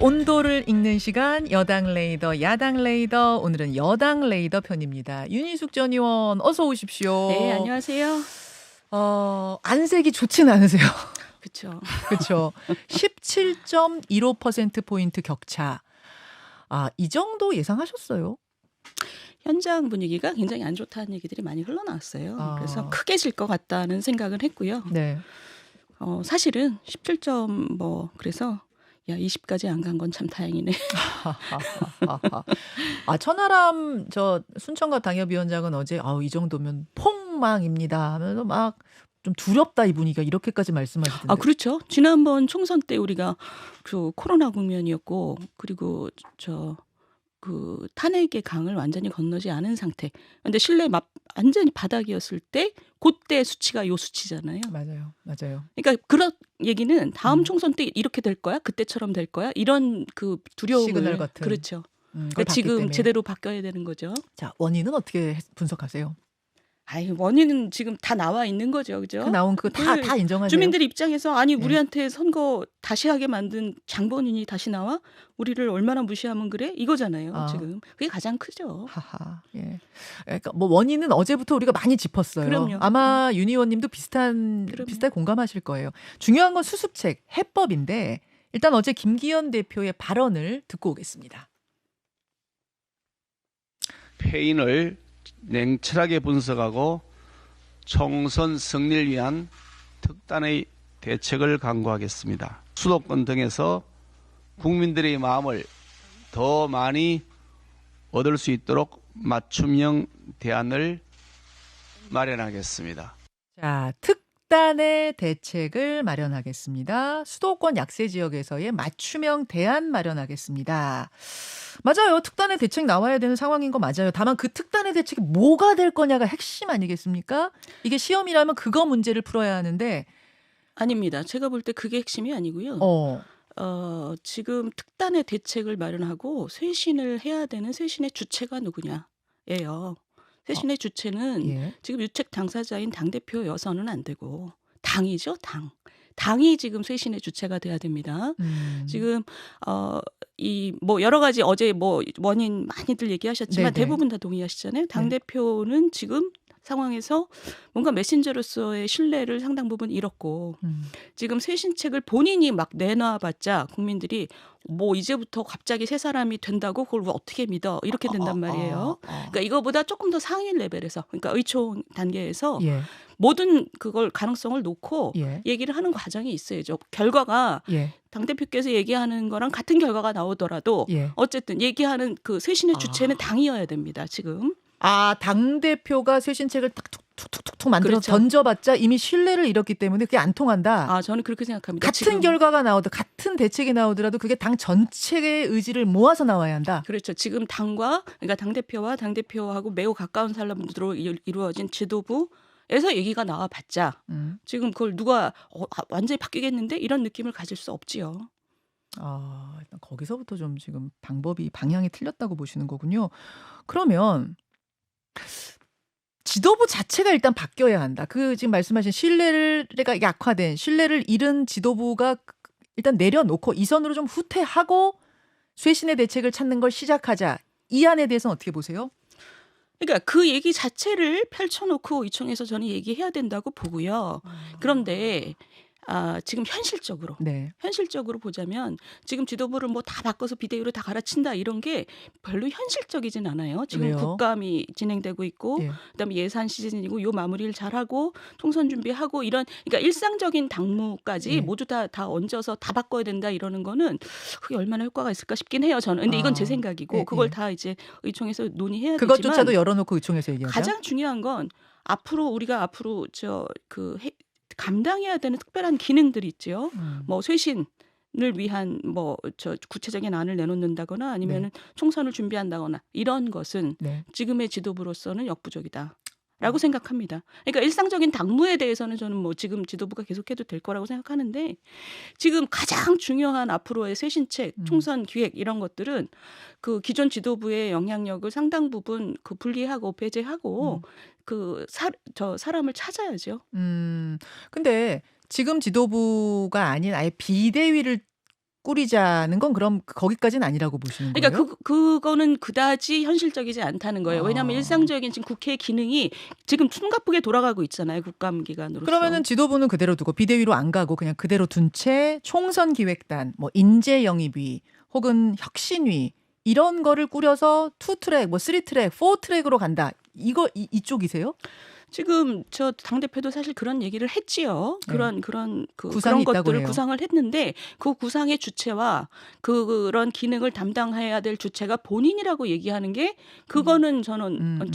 온도를 읽는 시간 여당 레이더 야당 레이더 오늘은 여당 레이더 편입니다. 윤희숙 전 의원 어서 오십시오. 네, 안녕하세요. 안색이 좋진 않으세요. 그렇죠. 그렇죠. 17.15%포인트 격차. 이 정도 예상하셨어요? 현장 분위기가 굉장히 안 좋다는 얘기들이 많이 흘러나왔어요. 그래서 크게 질 것 같다는 생각을 했고요. 네. 사실은 17점 그래서 20까지 안 간 건 참 다행이네. 천하람 순천갑 당협위원장은 어제 이 정도면 폭망입니다 하면서 막 좀 두렵다 이 분위기가 이렇게까지 말씀하시던데. 그렇죠. 지난번 총선 때 우리가 그 코로나 국면이었고 그리고 그 탄핵의 강을 완전히 건너지 않은 상태. 근데 신뢰 완전히 바닥이었을 때 그때 수치가 요 수치잖아요. 맞아요. 그러니까 그런 얘기는 다음 총선 때 이렇게 될 거야, 그때처럼 될 거야 이런 그 두려움을 시그널 같은. 그렇죠. 그걸 그러니까 지금 때문에. 제대로 바뀌어야 되는 거죠. 자, 원인은 어떻게 분석하세요? 원인은 지금 다 나와 있는 거죠, 그죠? 그 나온 그거 다 인정하세요. 주민들 입장에서 우리한테 선거 다시 하게 만든 장본인이 다시 나와 우리를 얼마나 무시하면 그래 이거잖아요. 지금 그게 가장 크죠. 하하. 예. 그러니까 원인은 어제부터 우리가 많이 짚었어요. 그럼요. 아마 윤 의원님도 비슷하게 공감하실 거예요. 중요한 건 수습책, 해법인데 일단 어제 김기현 대표의 발언을 듣고 오겠습니다. 패인을 냉철하게 분석하고 총선 승리를 위한 특단의 대책을 강구하겠습니다. 수도권 등에서 국민들의 마음을 더 많이 얻을 수 있도록 맞춤형 대안을 마련하겠습니다. 자, 특단의 대책을 마련하겠습니다. 수도권 약세 지역에서의 맞춤형 대안 마련하겠습니다. 맞아요. 특단의 대책 나와야 되는 상황인 거 맞아요. 다만 그 특단의 대책이 뭐가 될 거냐가 핵심 아니겠습니까? 이게 시험이라면 그거 문제를 풀어야 하는데. 아닙니다. 제가 볼 때 그게 핵심이 아니고요. 지금 특단의 대책을 마련하고 쇄신을 해야 되는 쇄신의 주체가 누구냐예요. 쇄신의 주체는 지금 유책 당사자인 당대표 여서는 안 되고 당이죠. 당이 지금 쇄신의 주체가 돼야 됩니다. 지금 여러 가지 어제 원인 많이들 얘기하셨지만 네네. 대부분 다 동의하시잖아요. 당대표는 지금 상황에서 뭔가 메신저로서의 신뢰를 상당 부분 잃었고 지금 쇄신책을 본인이 막 내놔봤자 국민들이 이제부터 갑자기 새 사람이 된다고 그걸 어떻게 믿어 이렇게 된단 말이에요. 그러니까 이거보다 조금 더 상위 레벨에서 그러니까 의총 단계에서 모든 그걸 가능성을 놓고 얘기를 하는 과정이 있어야죠. 결과가 당대표께서 얘기하는 거랑 같은 결과가 나오더라도 어쨌든 얘기하는 그 쇄신의 주체는 당이어야 됩니다. 지금. 당대표가 쇄신책을 딱 툭툭툭툭 만들어서 그렇죠. 던져봤자 이미 신뢰를 잃었기 때문에 그게 안 통한다. 저는 그렇게 생각합니다. 같은 지금. 결과가 나오도 같은 대책이 나오더라도 그게 당 전체의 의지를 모아서 나와야 한다. 그렇죠. 지금 그러니까 당대표와 당대표하고 매우 가까운 사람들로 이루어진 지도부에서 얘기가 나와봤자 지금 그걸 누가 완전히 바뀌겠는데 이런 느낌을 가질 수 없지요. 일단 거기서부터 좀 지금 방향이 틀렸다고 보시는 거군요. 그러면 지도부 자체가 일단 바뀌어야 한다. 지금 말씀하신 신뢰가 약화된 신뢰를 잃은 지도부가 일단 내려놓고 이 선으로 좀 후퇴하고 쇄신의 대책을 찾는 걸 시작하자. 이 안에 대해서는 어떻게 보세요? 그러니까 그 얘기 자체를 펼쳐놓고 의총에서 저는 얘기해야 된다고 보고요. 그런데 지금 현실적으로 보자면 지금 지도부를 다 바꿔서 비대위로 다 갈아친다 이런 게 별로 현실적이진 않아요. 지금 왜요? 국감이 진행되고 있고 그다음에 예산 시즌이고 요 마무리를 잘하고 총선 준비하고 그러니까 일상적인 당무까지 모두 다 얹어서 다 바꿔야 된다 이러는 거는 그게 얼마나 효과가 있을까 싶긴 해요. 저는. 근데 이건 제 생각이고 그걸 다 이제 의총에서 논의해야 되지만 그것조차도 열어놓고 의총에서 얘기하자. 가장 중요한 건 우리가 앞으로 감당해야 되는 특별한 기능들이 있죠. 쇄신을 위한 구체적인 안을 내놓는다거나 아니면은 총선을 준비한다거나 이런 것은 지금의 지도부로서는 역부족이다. 라고 생각합니다. 그러니까 일상적인 당무에 대해서는 저는 지금 지도부가 계속해도 될 거라고 생각하는데 지금 가장 중요한 앞으로의 쇄신책, 총선 기획 이런 것들은 그 기존 지도부의 영향력을 상당 부분 분리하고 배제하고 사람을 찾아야죠. 근데 지금 지도부가 아닌 아예 비대위를 꾸리자는 건 그럼 거기까지는 아니라고 보시는 거예요? 그러니까 그거는 그다지 현실적이지 않다는 거예요. 왜냐하면 아. 일상적인 지금 국회 기능이 지금 숨가쁘게 돌아가고 있잖아요. 국감기간으로서. 그러면은 지도부는 그대로 두고 비대위로 안 가고 그냥 그대로 둔 채 총선 기획단, 뭐 인재 영입위 혹은 혁신위 이런 거를 꾸려서 2트랙, 뭐 3트랙, 4트랙으로 간다. 이쪽이세요? 지금 저 당대표도 사실 그런 얘기를 했지요. 네. 그런 구상이 있다고 것들을 해요. 구상을 했는데 그 구상의 주체와 그런 기능을 담당해야 될 주체가 본인이라고 얘기하는 게 그거는 저는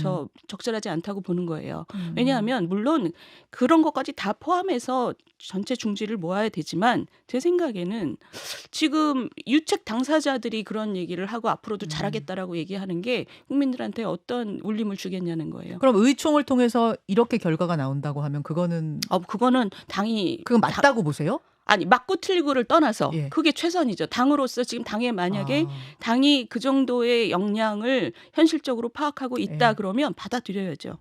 적절하지 않다고 보는 거예요. 왜냐하면 물론 그런 것까지 다 포함해서 전체 중지를 모아야 되지만 제 생각에는 지금 유책 당사자들이 그런 얘기를 하고 앞으로도 잘하겠다라고 얘기하는 게 국민들한테 어떤 울림을 주겠냐는 거예요. 그럼 의총을 통해서 이렇게 결과가 나온다고 하면 그거는 그거는 당이 그건 맞다고 보세요? 아니 맞고 틀리고를 떠나서 예. 그게 최선이죠. 당으로서 지금 당에 만약에 아. 당이 그 정도의 역량을 현실적으로 파악하고 있다 예. 그러면 받아들여야죠.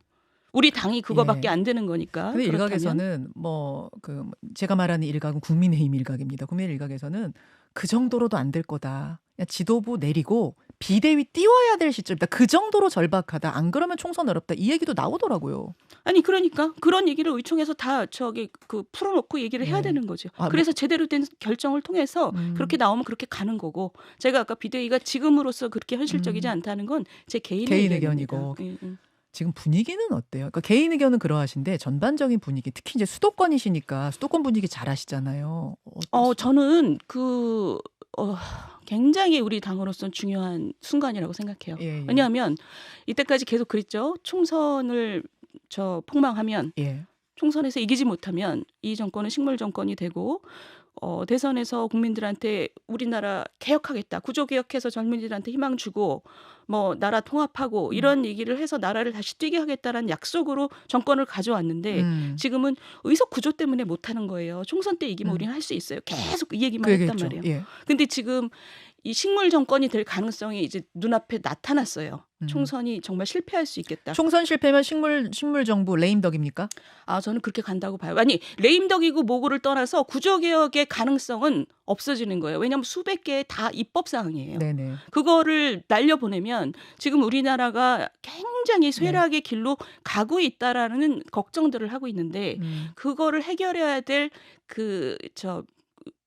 우리 당이 그거밖에 예. 안 되는 거니까. 근데 그렇다면. 일각에서는 뭐 그 제가 말하는 일각은 국민의힘 일각입니다. 국민의힘 일각에서는 그 정도로도 안 될 거다. 그냥 지도부 내리고 비대위 띄워야 될 시점이다. 그 정도로 절박하다. 안 그러면 총선 어렵다. 이 얘기도 나오더라고요. 아니 그러니까 그런 얘기를 의총에서 다 풀어놓고 얘기를 해야 네. 되는 거죠. 아, 그래서 제대로 된 결정을 통해서 그렇게 나오면 그렇게 가는 거고 제가 아까 비대위가 지금으로서 그렇게 현실적이지 않다는 건 제 개인 의견이고. 지금 분위기는 어때요? 그러니까 개인 의견은 그러하신데 전반적인 분위기, 특히 이제 수도권이시니까 수도권 분위기 잘 아시잖아요. 저는 굉장히 우리 당으로서는 중요한 순간이라고 생각해요. 예. 왜냐하면 이때까지 계속 그랬죠. 총선을 폭망하면 예. 총선에서 이기지 못하면 이 정권은 식물 정권이 되고 대선에서 국민들한테 우리나라 개혁하겠다. 구조개혁해서 젊은이들한테 희망 주고 뭐 나라 통합하고 이런 얘기를 해서 나라를 다시 뛰게 하겠다라는 약속으로 정권을 가져왔는데 지금은 의석 구조 때문에 못하는 거예요. 총선 때 이기면 우리는 할 수 있어요. 계속 이 얘기만 했단 말이에요. 예. 근데 지금 이 식물 정권이 될 가능성이 이제 눈앞에 나타났어요. 총선이 정말 실패할 수 있겠다. 총선 실패면 식물 정부 레임덕입니까? 저는 그렇게 간다고 봐요. 아니 레임덕이고 뭐고를 떠나서 구조개혁의 가능성은 없어지는 거예요. 왜냐하면 수백 개의 다 입법 사항이에요. 네네. 그거를 날려보내면 지금 우리나라가 굉장히 쇠락의 길로 가고 있다라는 걱정들을 하고 있는데 그거를 해결해야 될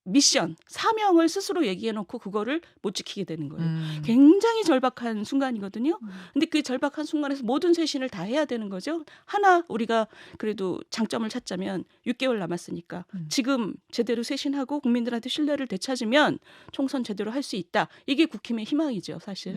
미션, 사명을 스스로 얘기해놓고 그거를 못 지키게 되는 거예요. 굉장히 절박한 순간이거든요. 근데 그 절박한 순간에서 모든 쇄신을 다 해야 되는 거죠. 하나 우리가 그래도 장점을 찾자면 6개월 남았으니까 지금 제대로 쇄신하고 국민들한테 신뢰를 되찾으면 총선 제대로 할 수 있다. 이게 국힘의 희망이죠, 사실.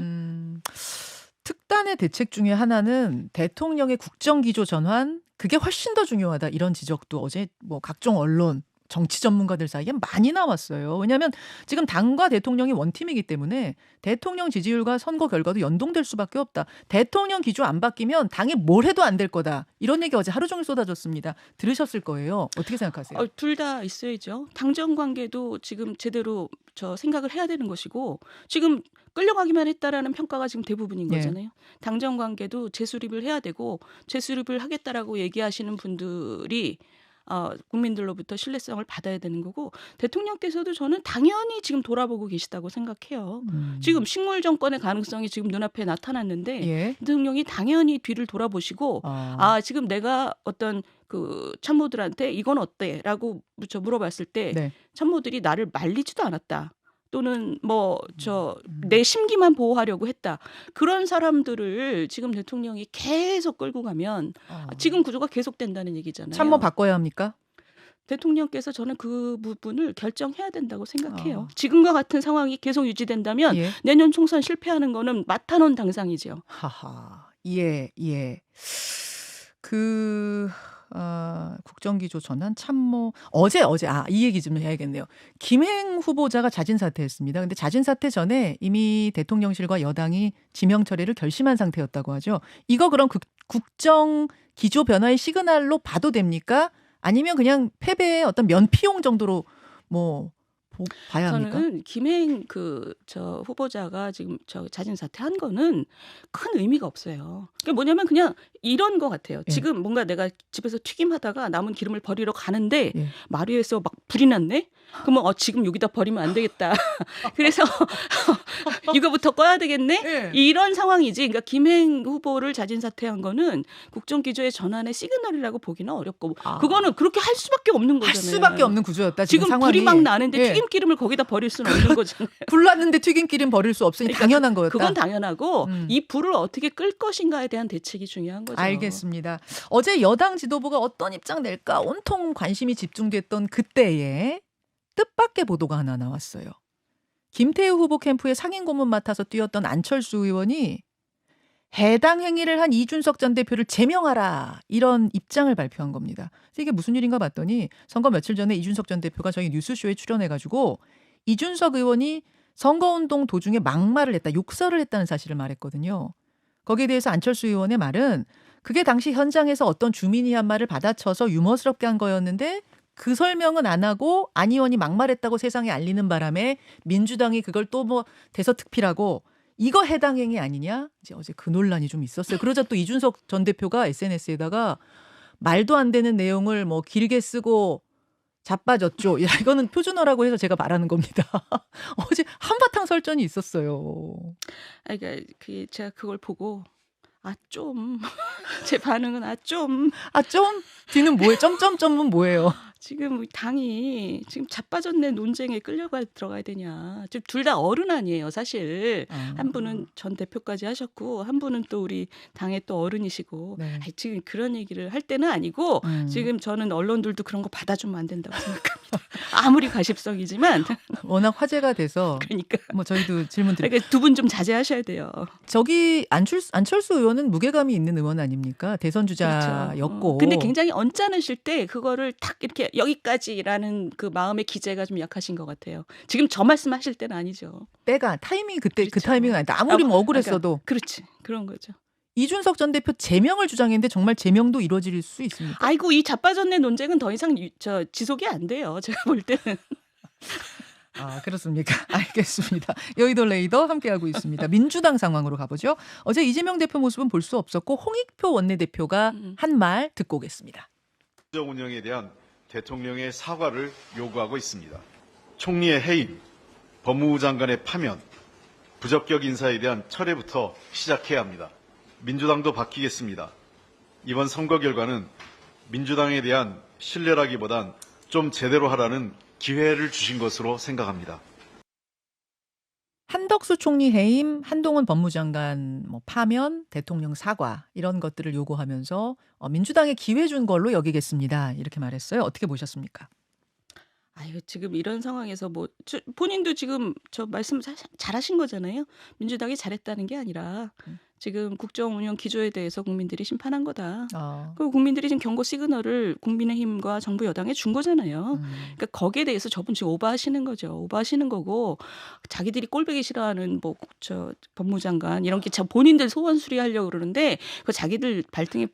특단의 대책 중에 하나는 대통령의 국정기조 전환, 그게 훨씬 더 중요하다. 이런 지적도 어제 뭐 각종 언론, 정치 전문가들 사이에 많이 나왔어요. 왜냐하면 지금 당과 대통령이 원팀이기 때문에 대통령 지지율과 선거 결과도 연동될 수밖에 없다. 대통령 기조 안 바뀌면 당이 뭘 해도 안 될 거다. 이런 얘기 어제 하루 종일 쏟아졌습니다. 들으셨을 거예요. 어떻게 생각하세요? 둘 다 있어야죠. 당정 관계도 지금 제대로 생각을 해야 되는 것이고 지금 끌려가기만 했다라는 평가가 지금 대부분인 거잖아요. 당정 관계도 재수립을 해야 되고 재수립을 하겠다라고 얘기하시는 분들이 국민들로부터 신뢰성을 받아야 되는 거고 대통령께서도 저는 당연히 지금 돌아보고 계시다고 생각해요. 지금 식물 정권의 가능성이 지금 눈앞에 나타났는데 대통령이 당연히 뒤를 돌아보시고 지금 내가 어떤 그 참모들한테 이건 어때?라고 물어봤을 때 참모들이 나를 말리지도 않았다. 또는 내 심기만 보호하려고 했다. 그런 사람들을 지금 대통령이 계속 끌고 가면 지금 구조가 계속된다는 얘기잖아요. 참모 바꿔야 합니까? 대통령께서 저는 그 부분을 결정해야 된다고 생각해요. 지금과 같은 상황이 계속 유지된다면 내년 총선 실패하는 거는 마타논 당상이죠. 하하. 예. 국정기조 전환 참모 어제 이 얘기 좀 해야겠네요. 김행 후보자가 자진 사퇴했습니다. 근데 자진 사퇴 전에 이미 대통령실과 여당이 지명 처리를 결심한 상태였다고 하죠. 이거 그럼 국정기조 변화의 시그널로 봐도 됩니까? 아니면 그냥 패배의 어떤 면피용 정도로 봐야 합니까? 저는 김행 저 후보자가 지금 저 자진 사퇴한 거는 큰 의미가 없어요. 그게 뭐냐면 그냥 이런 것 같아요. 예. 지금 뭔가 내가 집에서 튀김하다가 남은 기름을 버리러 가는데 예. 마루에서 막 불이 났네? 그러면 지금 여기다 버리면 안 되겠다. 그래서 이거부터 꺼야 되겠네? 예. 이런 상황이지. 그러니까 김행 후보를 자진 사퇴한 거는 국정기조의 전환의 시그널이라고 보기는 어렵고 그거는 그렇게 할 수밖에 없는 할 거잖아요. 수밖에 없는 구조였다. 지금 지금 상황이. 불이 막 나는데 예. 튀김기름을 거기다 버릴 수는 없는 거잖아요. 불 났는데 튀김기름 버릴 수 없으니 그러니까 당연한 거였다. 그건 당연하고 음. 이 불을 어떻게 끌 것인가에 대한 대책이 중요한 거죠. 알겠습니다. 어제 여당 지도부가 어떤 입장 낼까 온통 관심이 집중됐던 그때에 뜻밖의 보도가 하나 나왔어요. 김태우 후보 캠프의 상임 고문 맡아서 뛰었던 안철수 의원이 해당 행위를 한 이준석 전 대표를 제명하라 이런 입장을 발표한 겁니다. 그래서 이게 무슨 일인가 봤더니 선거 며칠 전에 이준석 전 대표가 저희 뉴스쇼에 출연해가지고 이준석 의원이 선거운동 도중에 막말을 했다, 욕설을 했다는 사실을 말했거든요. 거기에 대해서 안철수 의원의 말은 그게 당시 현장에서 어떤 주민이 한 말을 받아쳐서 유머스럽게 한 거였는데 그 설명은 안 하고 안 의원이 막말했다고 세상에 알리는 바람에 민주당이 그걸 또 뭐 대서특필하고 이거 해당 행위 아니냐? 이제 어제 그 논란이 좀 있었어요. 그러자 또 이준석 전 대표가 SNS에다가 말도 안 되는 내용을 뭐 길게 쓰고 자빠졌죠. 야, 이거는 표준어라고 해서 제가 말하는 겁니다. 어제 한바탕 설전이 있었어요. 그러니까 제가 그걸 보고 좀 제 반응은 좀 아, 좀? 뒤는 뭐예요? 점점점은 뭐예요? 지금 당이 지금 자빠졌네 논쟁에 들어가야 되냐. 지금 둘 다 어른 아니에요, 사실. 한 분은 전 대표까지 하셨고 한 분은 또 우리 당의 또 어른이시고 네. 지금 그런 얘기를 할 때는 아니고 지금 저는 언론들도 그런 거 받아주면 안 된다고 생각합니다. 아무리 가십성이지만 워낙 화제가 돼서 그러니까 뭐 저희도 질문 드릴게요. 그러니까 두 분 좀 자제하셔야 돼요. 저기 안철수 의원은 무게감이 있는 의원 아닙니까? 대선 주자였고. 그렇죠. 근데 굉장히 언짢으실 때 그거를 탁 이렇게 여기까지라는 그 마음의 기제가 좀 약하신 것 같아요. 지금 저 말씀하실 때는 아니죠. 때가 타이밍이 그때 그 그렇죠. 타이밍은 아니다. 아무리 뭐 억울했어도. 그렇지. 그런 거죠. 이준석 전 대표 제명을 주장했는데 정말 제명도 이루어질 수 있습니까? 아이고 이 자빠졌네 논쟁은 더 이상 지속이 안 돼요. 제가 볼 때는. 아, 그렇습니까? 알겠습니다. 여의도 레이더 함께하고 있습니다. 민주당 상황으로 가보죠. 어제 이재명 대표 모습은 볼 수 없었고 홍익표 원내대표가 한 말 듣고 오겠습니다. 국정 운영에 대한 대통령의 사과를 요구하고 있습니다. 총리의 해임, 법무부 장관의 파면, 부적격 인사에 대한 철회부터 시작해야 합니다. 민주당도 바뀌겠습니다. 이번 선거 결과는 민주당에 대한 신뢰라기보단 좀 제대로 하라는 기회를 주신 것으로 생각합니다. 한덕수 총리 해임, 한동훈 법무장관 뭐 파면, 대통령 사과 이런 것들을 요구하면서 민주당에 기회 준 걸로 여기겠습니다. 이렇게 말했어요. 어떻게 보셨습니까? 아유 지금 이런 상황에서 뭐 본인도 지금 저 말씀 잘하신 거잖아요. 민주당이 잘했다는 게 아니라 지금 국정 운영 기조에 대해서 국민들이 심판한 거다. 그리고 국민들이 지금 경고 시그널을 국민의힘과 정부 여당에 준 거잖아요. 그러니까 거기에 대해서 저분 지금 오버하시는 거죠. 오버하시는 거고 자기들이 꼴보기 싫어하는 뭐 저 법무장관 이런 게 본인들 소원 수리하려고 그러는데 그 자기들 발등에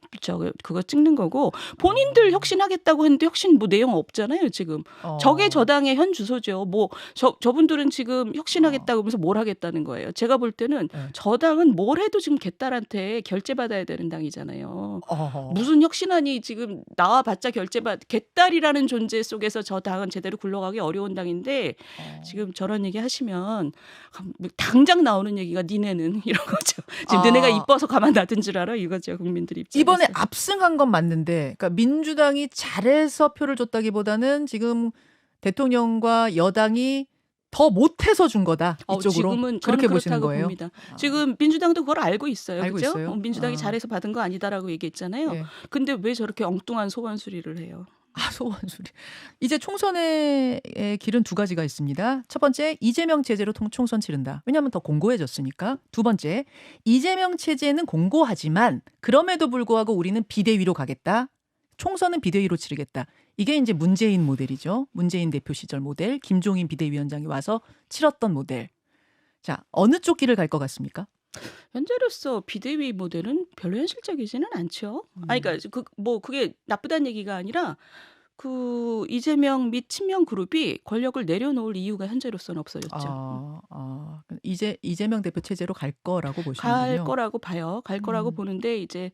그거 찍는 거고 본인들 혁신하겠다고 했는데 혁신 뭐 내용 없잖아요. 지금 저게 저당의 현 주소죠. 뭐 저분들은 지금 혁신하겠다고 하면서 뭘 하겠다는 거예요. 제가 볼 때는 저당은 뭘 해도 지금 개딸한테 결제받아야 되는 당이잖아요. 무슨 혁신안이 지금 나와봤자 개딸이라는 존재 속에서 저 당은 제대로 굴러가기 어려운 당인데 지금 저런 얘기 하시면 당장 나오는 얘기가 니네는 이런 거죠. 지금 너네가 이뻐서 가만 놔둔 줄 알아? 이거죠. 국민들 입장에서. 이번에 압승한 건 맞는데 그러니까 민주당이 잘해서 표를 줬다기보다는 지금 대통령과 여당이 더 못해서 준 거다. 이쪽으로. 지금은 그렇게 저는 보시는 그렇다고 거예요? 봅니다. 지금 민주당도 그걸 알고 있어요. 알고 그죠? 있어요? 민주당이 잘해서 받은 거 아니다라고 얘기했잖아요. 네. 근데 왜 저렇게 엉뚱한 소원 수리를 해요? 소원수리. 이제 총선의 길은 두 가지가 있습니다. 첫 번째, 이재명 체제로 총선 치른다. 왜냐하면 더 공고해졌으니까. 두 번째, 이재명 체제는 공고하지만 그럼에도 불구하고 우리는 비대위로 가겠다. 총선은 비대위로 치르겠다. 이게 이제 문재인 모델이죠. 문재인 대표 시절 모델, 김종인 비대위원장이 와서 치렀던 모델. 자, 어느 쪽 길을 갈 것 같습니까? 현재로서 비대위 모델은 별로 현실적이지는 않죠. 그러니까 그게 나쁘다는 얘기가 아니라 그 이재명 및 친명 그룹이 권력을 내려놓을 이유가 현재로서는 없어졌죠. 이재명 대표 체제로 갈 거라고 갈 보시는군요. 거라고 봐요. 갈 거라고 보는데 이제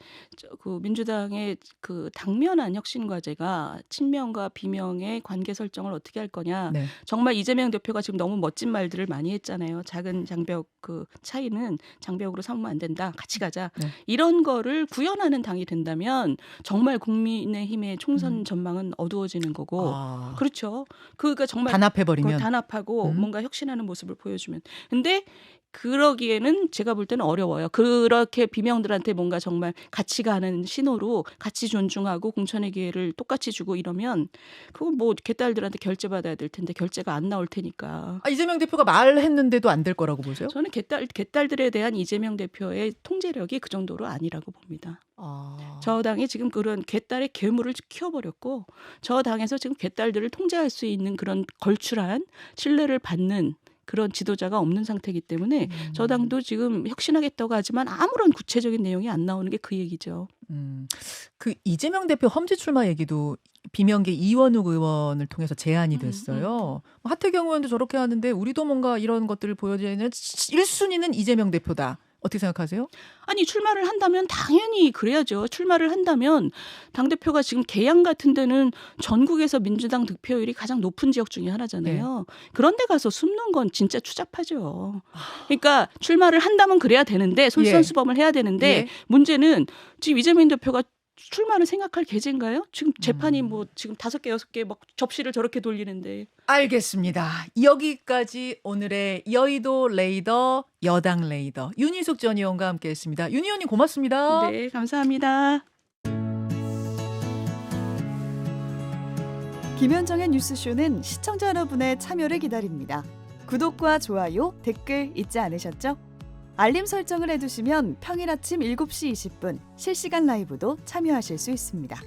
그 민주당의 그 당면한 혁신 과제가 친명과 비명의 관계 설정을 어떻게 할 거냐. 네. 정말 이재명 대표가 지금 너무 멋진 말들을 많이 했잖아요. 작은 장벽 그 차이는 장벽으로 삼으면 안 된다. 같이 가자. 네. 이런 거를 구현하는 당이 된다면 정말 국민의힘의 총선 전망은 어두워지는 거고. 그렇죠. 그러니까 정말 단합해버리면. 단합하고 뭔가 혁신하는 모습을 보여주면. 근데 그러기에는 제가 볼 때는 어려워요. 그렇게 비명들한테 뭔가 정말 같이 가는 신호로 같이 존중하고 공천의 기회를 똑같이 주고 이러면 그건 뭐 개딸들한테 결제받아야 될 텐데 결제가 안 나올 테니까. 이재명 대표가 말했는데도 안 될 거라고 보세요? 저는 개딸들에 대한 이재명 대표의 통제력이 그 정도로 아니라고 봅니다. 저 당이 지금 그런 개딸의 괴물을 키워버렸고 저 당에서 지금 개딸들을 통제할 수 있는 그런 걸출한 신뢰를 받는 그런 지도자가 없는 상태이기 때문에 저 당도 지금 혁신하겠다고 하지만 아무런 구체적인 내용이 안 나오는 게 그 얘기죠. 그 이재명 대표 험지 출마 얘기도 비명계 이원욱 의원을 통해서 제안이 됐어요. 하태경 의원도 저렇게 하는데 우리도 뭔가 이런 것들을 보여주는 1순위는 이재명 대표다. 어떻게 생각하세요? 아니 출마를 한다면 당연히 그래야죠. 출마를 한다면 당대표가 지금 계양 같은 데는 전국에서 민주당 득표율이 가장 높은 지역 중에 하나잖아요. 그런 데 가서 숨는 건 진짜 추잡하죠. 그러니까 출마를 한다면 그래야 되는데 솔선수범을 해야 되는데 문제는 지금 이재명 대표가 출마를 생각할 계제인가요? 지금 재판이 뭐 지금 5개, 6개 막 접시를 저렇게 돌리는데. 알겠습니다. 여기까지 오늘의 여의도 레이더 여당 레이더 윤희숙 전 의원과 함께했습니다. 윤 의원님 고맙습니다. 네, 감사합니다. 김현정의 뉴스쇼는 시청자 여러분의 참여를 기다립니다. 구독과 좋아요, 댓글 잊지 않으셨죠? 알림 설정을 해두시면 평일 아침 7시 20분 실시간 라이브도 참여하실 수 있습니다.